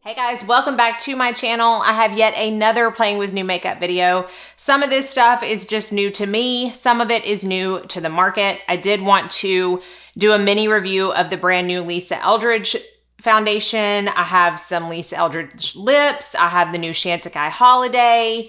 Hey guys, welcome back to my channel. I have yet another playing with new makeup video. Some of this stuff is just new to me. Some of it is new to the market. I did want to do a mini review of the brand new Lisa Eldridge foundation. I have some Lisa Eldridge lips. I have the new Chantecaille Holiday.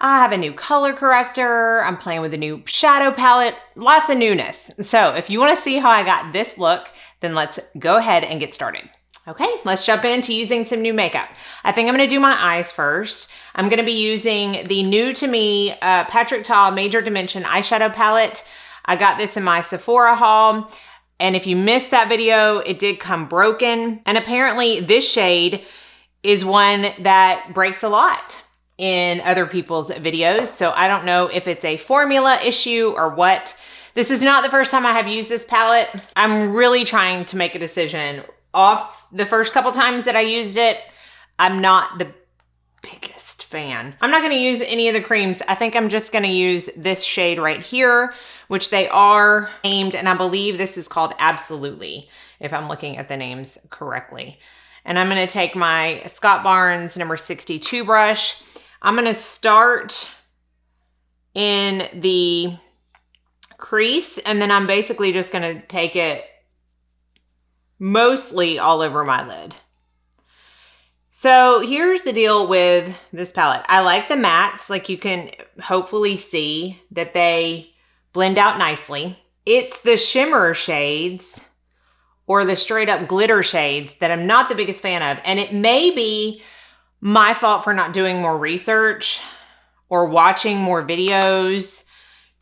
I have a new color corrector. I'm playing with a new shadow palette. Lots of newness. So if you want to see how I got this look, then let's go ahead and get started. Okay, let's jump into using some new makeup. I think I'm going to do my eyes first. I'm going to be using the new to me Patrick Ta Major Dimension eyeshadow palette. I got this in my Sephora haul. And if you missed that video, it did come broken. And apparently this shade is one that breaks a lot in other people's videos. So I don't know if it's a formula issue or what. This is not the first time I have used this palette. I'm really trying to make a decision. Off the first couple times that I used it, I'm not the biggest fan. I'm not going to use any of the creams. I think I'm just going to use this shade right here, which they are named, and I believe this is called Absolutely, if I'm looking at the names correctly. And I'm going to take my Scott Barnes number 62 brush. I'm going to start in the crease, and then I'm basically just going to take it mostly all over my lid. So here's the deal with this palette. I like the mattes, like you can hopefully see that they blend out nicely. It's the shimmer shades or the straight up glitter shades that I'm not the biggest fan of. And it may be my fault for not doing more research or watching more videos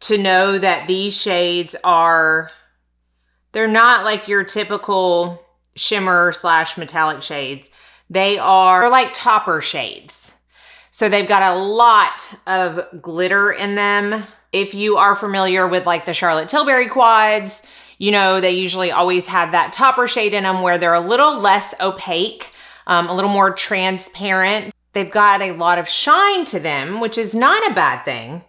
to know that these shades are, they're not like your typical shimmer slash metallic shades. They're like topper shades. So they've got a lot of glitter in them. If you are familiar with like the Charlotte Tilbury quads, you know, they usually always have that topper shade in them where they're a little less opaque, a little more transparent. They've got a lot of shine to them, which is not a bad thing.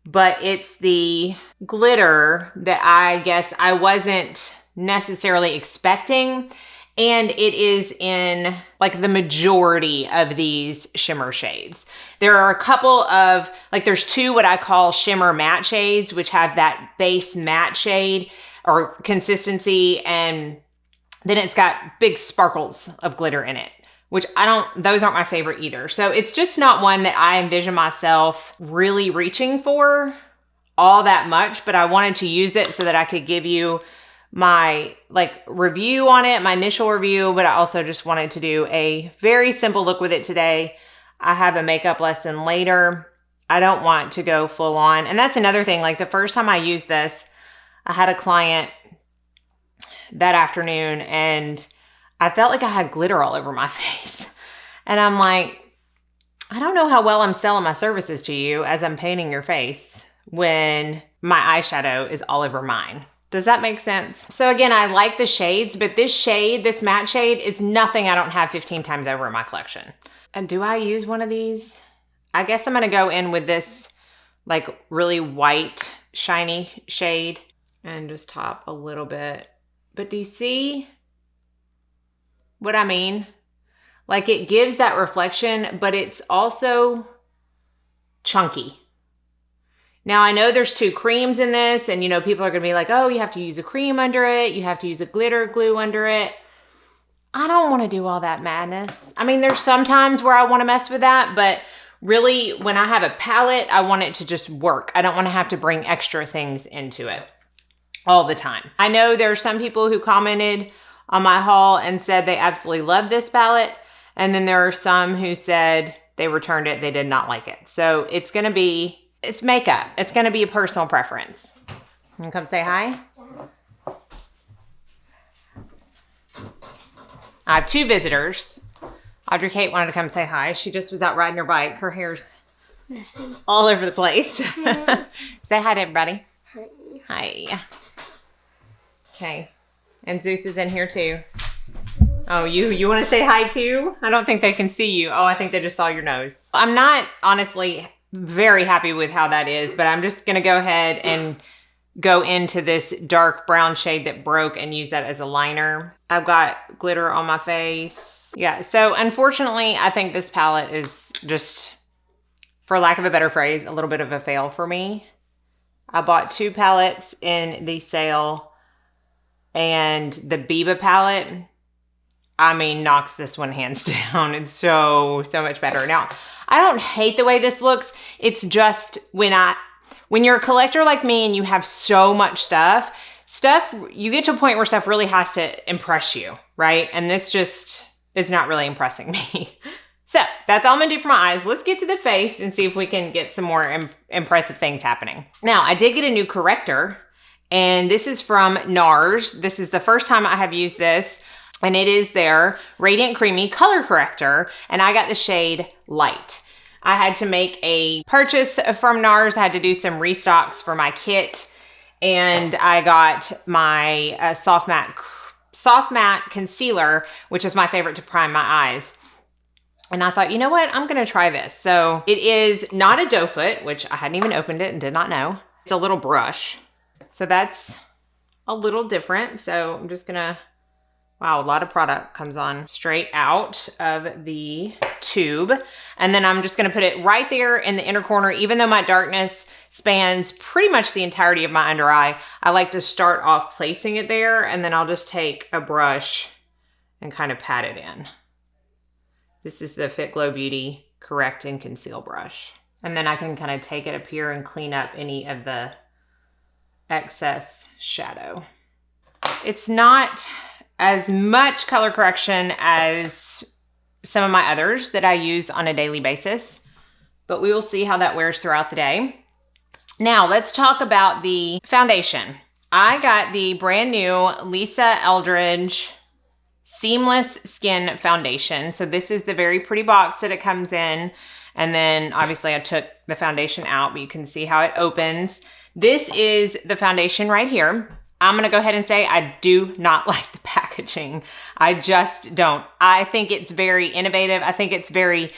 But it's the glitter that I guess I wasn't necessarily expecting. And it is in like the majority of these shimmer shades. There are a couple of, like there's two what I call shimmer matte shades, which have that base matte shade or consistency. And then it's got big sparkles of glitter in it, which those aren't my favorite either. So it's just not one that I envision myself really reaching for all that much, but I wanted to use it so that I could give you my like review on it, my initial review, but I also just wanted to do a very simple look with it today. I have a makeup lesson later. I don't want to go full on. And that's another thing, like the first time I used this, I had a client that afternoon and I felt like I had glitter all over my face. And I'm like, I don't know how well I'm selling my services to you as I'm painting your face when my eyeshadow is all over mine. Does that make sense? So again, I like the shades, but this shade, this matte shade, is nothing I don't have 15 times over in my collection. And do I use one of these? I guess I'm gonna go in with this like really white, shiny shade and just top a little bit. But do you see what I mean? Like it gives that reflection, but it's also chunky. Now I know there's two creams in this and you know, people are gonna be like, oh, you have to use a cream under it. You have to use a glitter glue under it. I don't wanna do all that madness. I mean, there's some times where I wanna mess with that, but really when I have a palette, I want it to just work. I don't wanna have to bring extra things into it all the time. I know there's some people who commented on my haul and said they absolutely love this palette. And then there are some who said they returned it, they did not like it. So it's makeup. It's gonna be a personal preference. You wanna come say hi? I have two visitors. Audrey Kate wanted to come say hi. She just was out riding her bike. Her hair's messy all over the place. Say hi to everybody. Hi. Hi. Okay. And Zeus is in here too. Oh, you want to say hi too? I don't think they can see you. Oh, I think they just saw your nose. I'm not honestly very happy with how that is, but I'm just going to go ahead and go into this dark brown shade that broke and use that as a liner. I've got glitter on my face. Yeah, so unfortunately, I think this palette is just, for lack of a better phrase, a little bit of a fail for me. I bought 2 palettes in the sale, and the Biba palette, I mean, knocks this one hands down. It's so much better. Now, I don't hate the way this looks. It's just when you're a collector like me and you have so much stuff, you get to a point where stuff really has to impress you, right? And this just is not really impressing me. So that's all I'm gonna do for my eyes. Let's get to the face and see if we can get some more impressive things happening. Now, I did get a new corrector, and this is from NARS. This is the first time I have used this, and it is their Radiant Creamy Color Corrector, and I got the shade Light. I had to make a purchase from NARS. I had to do some restocks for my kit, and I got my soft matte concealer, which is my favorite to prime my eyes. And I thought, you know what? I'm going to try this. So it is not a doe foot, which I hadn't even opened it and did not know. It's a little brush. So that's a little different. So I'm just going to, wow, a lot of product comes on straight out of the tube. And then I'm just going to put it right there in the inner corner. Even though my darkness spans pretty much the entirety of my under eye, I like to start off placing it there. And then I'll just take a brush and kind of pat it in. This is the Fit Glow Beauty Correct and Conceal brush. And then I can kind of take it up here and clean up any of the excess shadow. It's not as much color correction as some of my others that I use on a daily basis, but we will see how that wears throughout the day. Now let's talk about the foundation. I got the brand new Lisa Eldridge Seamless Skin Foundation. So this is the very pretty box that it comes in. And then obviously I took the foundation out, but you can see how it opens. This is the foundation right here. I'm gonna go ahead and say I do not like the packaging. I just don't. I think it's very innovative. I think it's very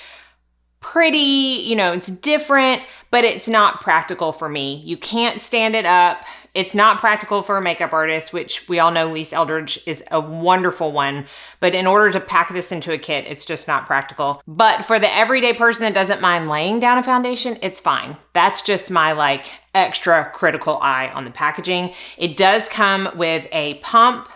pretty, you know, it's different, but it's not practical for me. You can't stand it up. It's not practical for a makeup artist, which we all know Lisa Eldridge is a wonderful one. But in order to pack this into a kit, it's just not practical. But for the everyday person that doesn't mind laying down a foundation, it's fine. That's just my like extra critical eye on the packaging. It does come with a pump,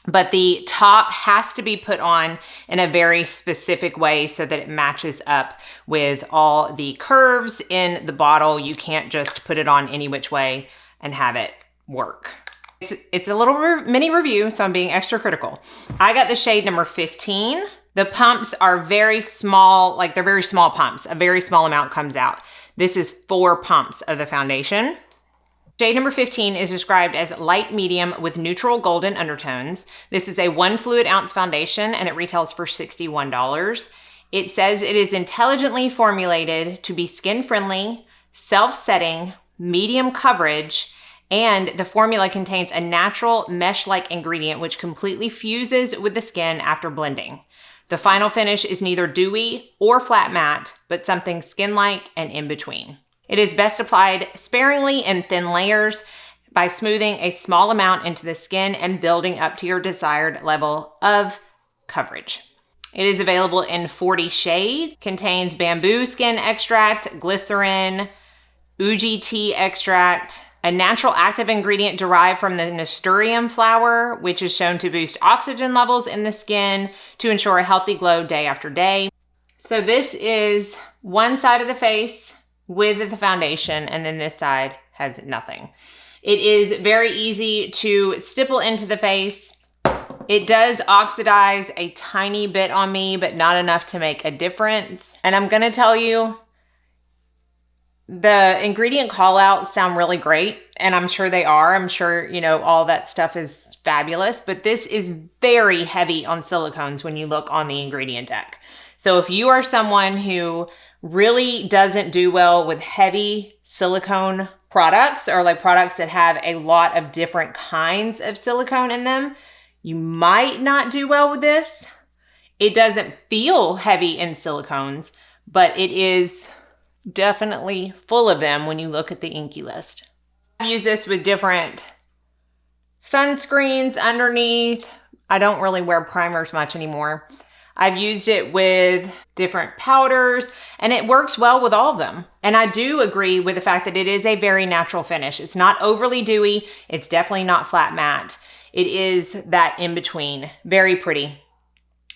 but the top has to be put on in a very specific way so that it matches up with all the curves in the bottle. You can't just put it on any which way and have it work. It's a little mini review, so I'm being extra critical. I got the shade number 15. The pumps are very small, like they're very small pumps. A very small amount comes out. This is 4 pumps of the foundation. Shade number 15 is described as light medium with neutral golden undertones. This is a 1 fluid ounce foundation and it retails for $61. It says it is intelligently formulated to be skin friendly, self-setting, medium coverage, and the formula contains a natural mesh-like ingredient which completely fuses with the skin after blending. The final finish is neither dewy or flat matte, but something skin-like and in between. It is best applied sparingly in thin layers by smoothing a small amount into the skin and building up to your desired level of coverage. It is available in 40 shades, contains bamboo skin extract, glycerin, Uji tea extract, a natural active ingredient derived from the nasturtium flower, which is shown to boost oxygen levels in the skin to ensure a healthy glow day after day. So this is one side of the face with the foundation, and then this side has nothing. It is very easy to stipple into the face. It does oxidize a tiny bit on me, but not enough to make a difference. And I'm gonna tell you, the ingredient callouts sound really great, and I'm sure they are. I'm sure, you know, all that stuff is fabulous, but this is very heavy on silicones when you look on the ingredient deck. So if you are someone who really doesn't do well with heavy silicone products, or like products that have a lot of different kinds of silicone in them, you might not do well with this. It doesn't feel heavy in silicones, but it is definitely full of them when you look at the Inky list. I use this with different sunscreens underneath. I don't really wear primers much anymore. I've used it with different powders, and it works well with all of them. And I do agree with the fact that it is a very natural finish. It's not overly dewy. It's definitely not flat matte. It is that in between. Very pretty.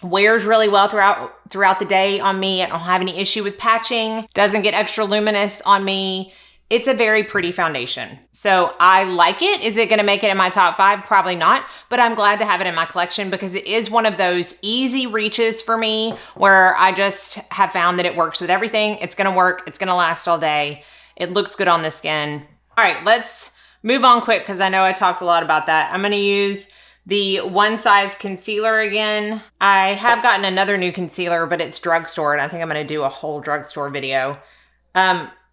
Wears really well throughout the day on me. I don't have any issue with patching. Doesn't get extra luminous on me. It's a very pretty foundation. So I like it. Is it going to make it in my top 5? Probably not, but I'm glad to have it in my collection because it is one of those easy reaches for me where I just have found that it works with everything. It's going to work. It's going to last all day. It looks good on the skin. All right, let's move on quick because I know I talked a lot about that. I'm going to use the One Size concealer again. I have gotten another new concealer, but it's drugstore, and I think I'm going to do a whole drugstore video.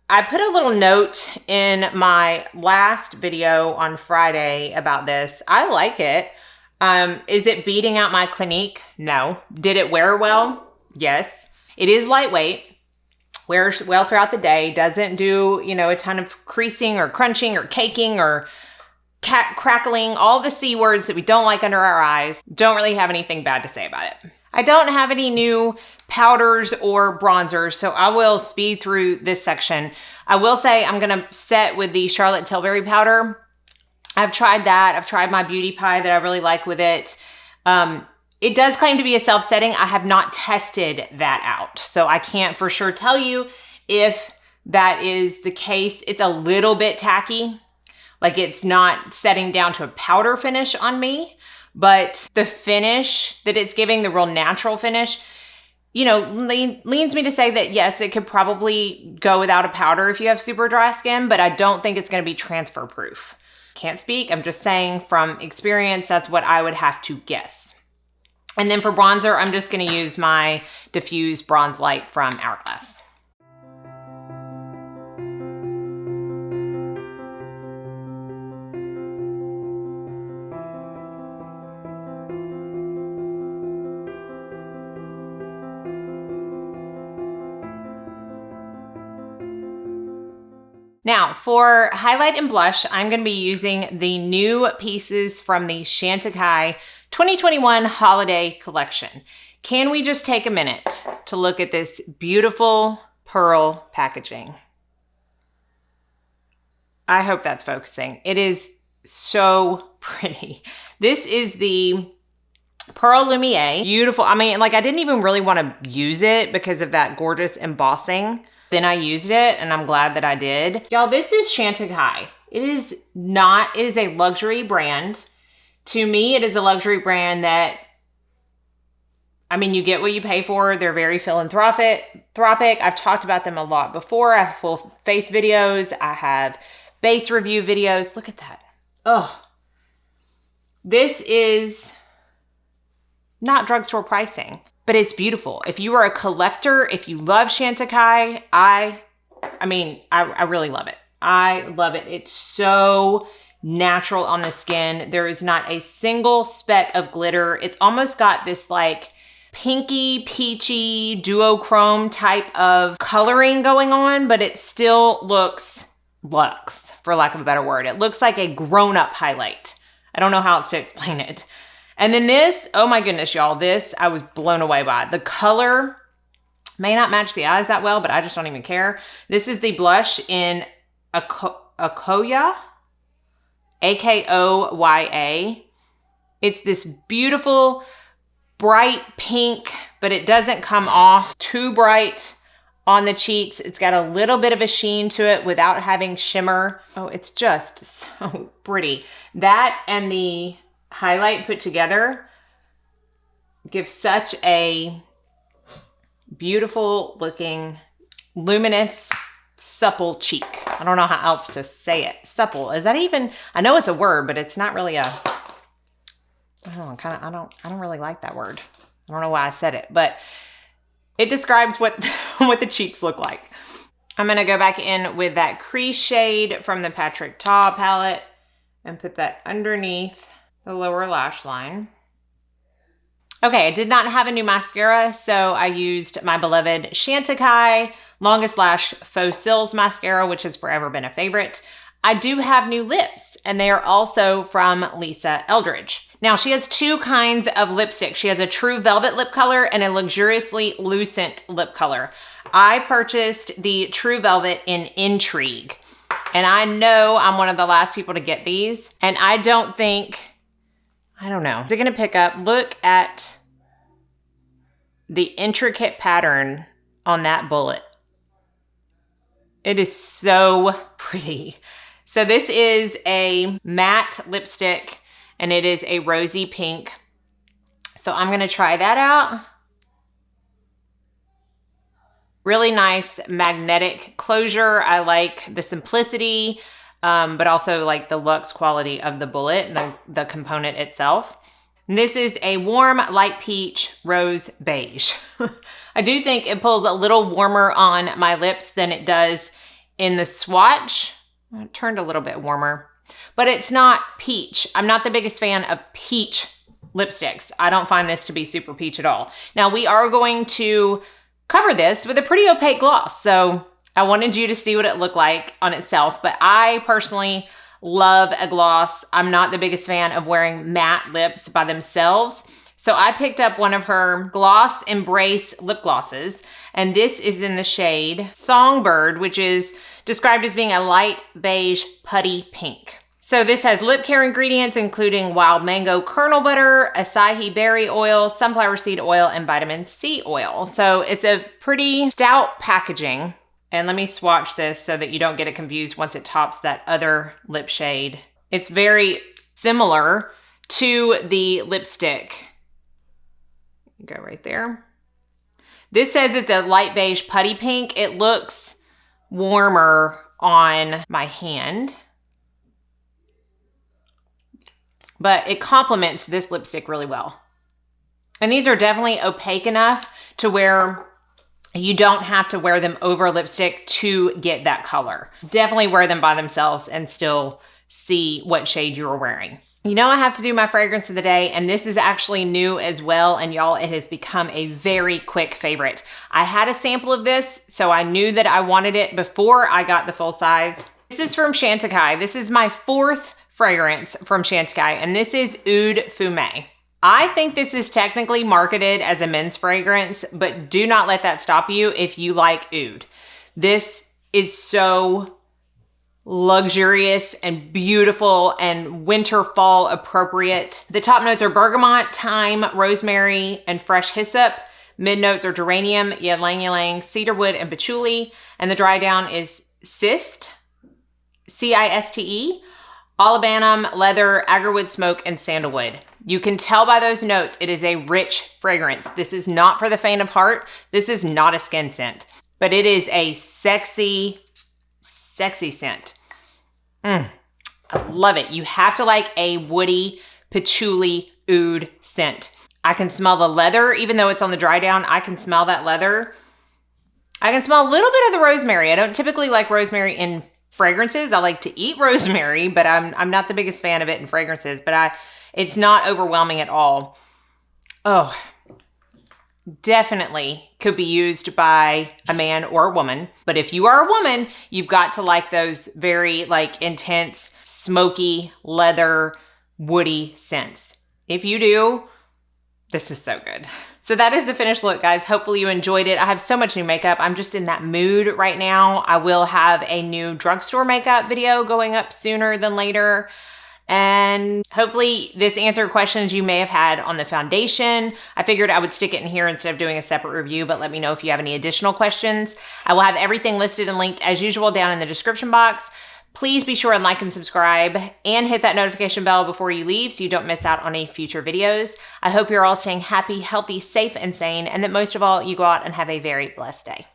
I put a little note in my last video on Friday about this. I like it. Is it beating out my Clinique? No. Did it wear well? Yes. It is lightweight. Wears well throughout the day. Doesn't do, a ton of creasing or crunching or caking or crackling. All the C words that we don't like under our eyes. Don't really have anything bad to say about it. I don't have any new powders or bronzers, so I will speed through this section. I will say I'm going to set with the Charlotte Tilbury powder. I've tried that. I've tried my Beauty Pie that I really like with it. It does claim to be a self-setting. I have not tested that out, so I can't for sure tell you if that is the case. It's a little bit tacky. Like it's not setting down to a powder finish on me. But the finish that it's giving, the real natural finish, leans me to say that yes, it could probably go without a powder if you have super dry skin, but I don't think it's going to be transfer proof. Can't speak. I'm just saying from experience, that's what I would have to guess. And then for bronzer, I'm just going to use my Diffuse Bronze Light from Hourglass. Now, for highlight and blush, I'm going to be using the new pieces from the Chantecaille 2021 Holiday Collection. Can we just take a minute to look at this beautiful pearl packaging? I hope that's focusing. It is so pretty. This is the Pearl Lumiere. Beautiful. I mean, I didn't even really want to use it because of that gorgeous embossing. Then I used it and I'm glad that I did. Y'all, this is Chantecaille. It is a luxury brand. To me, it is a luxury brand that, you get what you pay for. They're very philanthropic. I've talked about them a lot before. I have full face videos. I have base review videos. Look at that. Oh, this is not drugstore pricing. But it's beautiful. If you are a collector, if you love Chantecaille, I really love it. I love it. It's so natural on the skin. There is not a single speck of glitter. It's almost got this pinky, peachy, duochrome type of coloring going on, but it still looks luxe, for lack of a better word. It looks like a grown-up highlight. I don't know how else to explain it. And then this, oh my goodness, y'all, this I was blown away by. The color may not match the eyes that well, but I just don't even care. This is the blush in Akoya, A-K-O-Y-A. It's this beautiful, bright pink, but it doesn't come off too bright on the cheeks. It's got a little bit of a sheen to it without having shimmer. Oh, it's just so pretty. That and the highlight put together gives such a beautiful looking, luminous, supple cheek. I don't know how else to say it. Supple. Is that even, I know it's a word, but it's not really I don't really like that word. I don't know why I said it, but it describes what the cheeks look like. I'm going to go back in with that crease shade from the Patrick Ta palette and put that underneath the lower lash line. Okay, I did not have a new mascara, so I used my beloved Chantecaille Longest Lash Faux Cils Mascara, which has forever been a favorite. I do have new lips, and they are also from Lisa Eldridge. Now, she has two kinds of lipstick. She has a true velvet lip color and a luxuriously lucent lip color. I purchased the true velvet in Intrigue, and I know I'm one of the last people to get these, and I don't know. Is it gonna pick up? Look at the intricate pattern on that bullet. It is so pretty. So this is a matte lipstick, and it is a rosy pink. So I'm gonna try that out. Really nice magnetic closure. I like the simplicity, but also like the luxe quality of the bullet, the component itself. And this is a warm light peach rose beige. I do think it pulls a little warmer on my lips than it does in the swatch. It turned a little bit warmer, but it's not peach. I'm not the biggest fan of peach lipsticks. I don't find this to be super peach at all. Now we are going to cover this with a pretty opaque gloss. So I wanted you to see what it looked like on itself, but I personally love a gloss. I'm not the biggest fan of wearing matte lips by themselves. So I picked up one of her Gloss Embrace lip glosses, and this is in the shade Songbird, which is described as being a light beige putty pink. So this has lip care ingredients, including wild mango kernel butter, acai berry oil, sunflower seed oil, and vitamin C oil. So it's a pretty stout packaging. And let me swatch this so that you don't get it confused once it tops that other lip shade. It's very similar to the lipstick. Go right there. This says it's a light beige putty pink. It looks warmer on my hand, but it complements this lipstick really well. And these are definitely opaque enough to where you don't have to wear them over lipstick to get that color. Definitely wear them by themselves and still see what shade you're wearing. You know I have to do my fragrance of the day, and this is actually new as well, and y'all, it has become a very quick favorite. I had a sample of this, so I knew that I wanted it before I got the full size. This is from Chantecaille. This is my fourth fragrance from Chantecaille, and this is Oud Fumé. I think this is technically marketed as a men's fragrance, but do not let that stop you if you like oud. This is so luxurious and beautiful and winter fall appropriate. The top notes are bergamot, thyme, rosemary, and fresh hyssop. Mid notes are geranium, ylang ylang, cedarwood, and patchouli. And the dry down is ciste, C-I-S-T-E, olibanum, leather, agarwood smoke, and sandalwood. You can tell by those notes it is a rich fragrance. This is not for the faint of heart. This is not a skin scent, but it is a sexy scent. I love it. You have to like a woody patchouli oud scent. I can smell the leather, even though it's on the dry down. I can smell that leather. I can smell a little bit of the rosemary. I don't typically like rosemary in fragrances. I like to eat rosemary, but I'm not the biggest fan of it in fragrances, but it's not overwhelming at all. Oh, definitely could be used by a man or a woman. But if you are a woman, you've got to like those very like intense, smoky, leather, woody scents. If you do, this is so good. So that is the finished look, guys. Hopefully you enjoyed it. I have so much new makeup. I'm just in that mood right now. I will have a new drugstore makeup video going up sooner than later. And hopefully this answered questions you may have had on the foundation. I figured I would stick it in here instead of doing a separate review, but let me know if you have any additional questions. I will have everything listed and linked as usual down in the description box. Please be sure and like and subscribe and hit that notification bell before you leave so you don't miss out on any future videos. I hope you're all staying happy, healthy, safe, and sane, and that most of all, you go out and have a very blessed day.